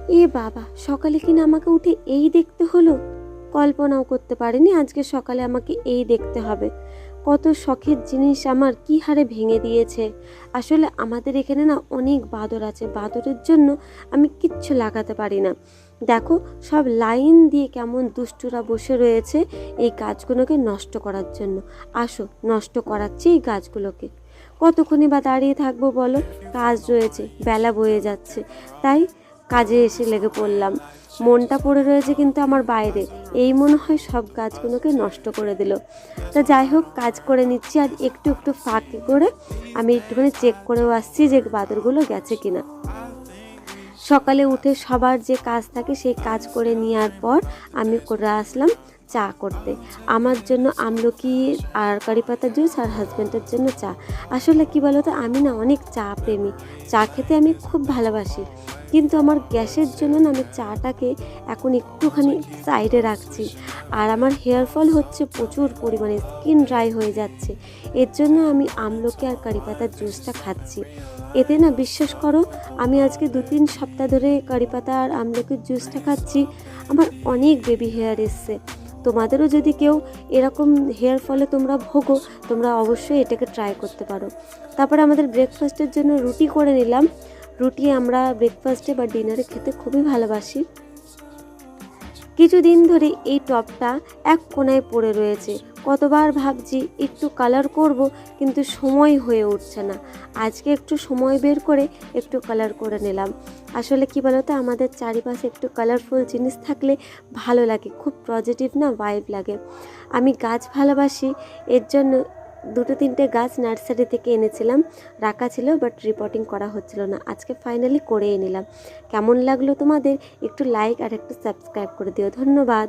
এ বাবা, সকালে কিনা আমাকে উঠে এই দেখতে হলো। কল্পনাও করতে পারিনি আজকে সকালে আমাকে এই দেখতে হবে। কত শখের জিনিস আমার কি হারে ভেঙে দিয়েছে। আসলে আমাদের এখানে না অনেক বাদর আছে, বাদরের জন্য আমি কিচ্ছু লাগাতে পারি না। দেখো, সব লাইন দিয়ে কেমন দুষ্টুরা বসে রয়েছে এই গাছগুলোকে নষ্ট করার জন্য। আসো, নষ্ট করাচ্ছি এই গাছগুলোকে। কতক্ষণই বা দাঁড়িয়ে থাকবো বলো, কাজ রয়েছে, বেলা বয়ে যাচ্ছে, তাই কাজে এসে লেগে পড়লাম। মনটা পড়ে রয়েছে কিন্তু আমার বাইরে, এই মনে হয় সব গাছগুলোকে নষ্ট করে দিল। তা যাই হোক, কাজ করে নিচ্ছি, আর একটু একটু ফাঁকি করে আমি একটুখানি চেক করেও আসছি যে বাদরগুলো গেছে কিনা। সকালে উঠে সবার যে কাজ থাকে সেই কাজ করে নেওয়ার পর আমি করে আসলাম চা করতে। আমার জন্য আমলকি আর কারি পাতার জুস, আর হাজব্যান্ডের জন্য চা। আসলে কি বলতো, আমি না অনেক চা প্রেমী, চা খেতে আমি খুব ভালোবাসি, কিন্তু আমার গ্যাসের জন্য না আমি চাটাকে এখন একটুখানি সাইডে রাখছি। আর আমার হেয়ার ফল হচ্ছে প্রচুর পরিমাণে, স্কিন ড্রাই হয়ে যাচ্ছে, এর জন্য আমি আমলকি আর কারি পাতার জুসটা খাচ্ছি। এতে না বিশ্বাস করো, আমি আজকে 2-3 সপ্তাহ ধরে কারি পাতা আর আমলকির জুসটা খাচ্ছি, আমার অনেক বেবি হেয়ার এসছে। তোমাদেরও যদি কেউ এরকম হেয়ার ফলে তোমরা ভোগো, তোমরা অবশ্যই এটাকে ট্রাই করতে পারো। তারপরে আমাদের ব্রেকফাস্টের জন্য রুটি করে নিলাম। রুটি আমরা ব্রেকফাস্টে বা ডিনারে খেতে খুবই ভালোবাসি। কিছুদিন ধরে এই টপটা এক কোণায় পড়ে রয়েছে, কতবার ভাবছি একটু কালার করব, কিন্তু সময় হয়ে উঠছে না। আজকে একটু সময় বের করে একটু কালার করে নিলাম। আসলে কি বলতো, আমাদের চারিপাশে একটু কালারফুল জিনিস থাকলে ভালো লাগে, খুব পজিটিভ না ভাইব লাগে। আমি গাছ ভালোবাসি, এর জন্য 2-3টে গাছ নার্সারি থেকে এনেছিলাম, রাখা ছিল, বাট রিপোর্টিং করা হচ্ছিল না। আজকে ফাইনালি করেই নিলাম। কেমন লাগলো তোমাদের একটু লাইক আর একটু সাবস্ক্রাইব করে দিও। ধন্যবাদ।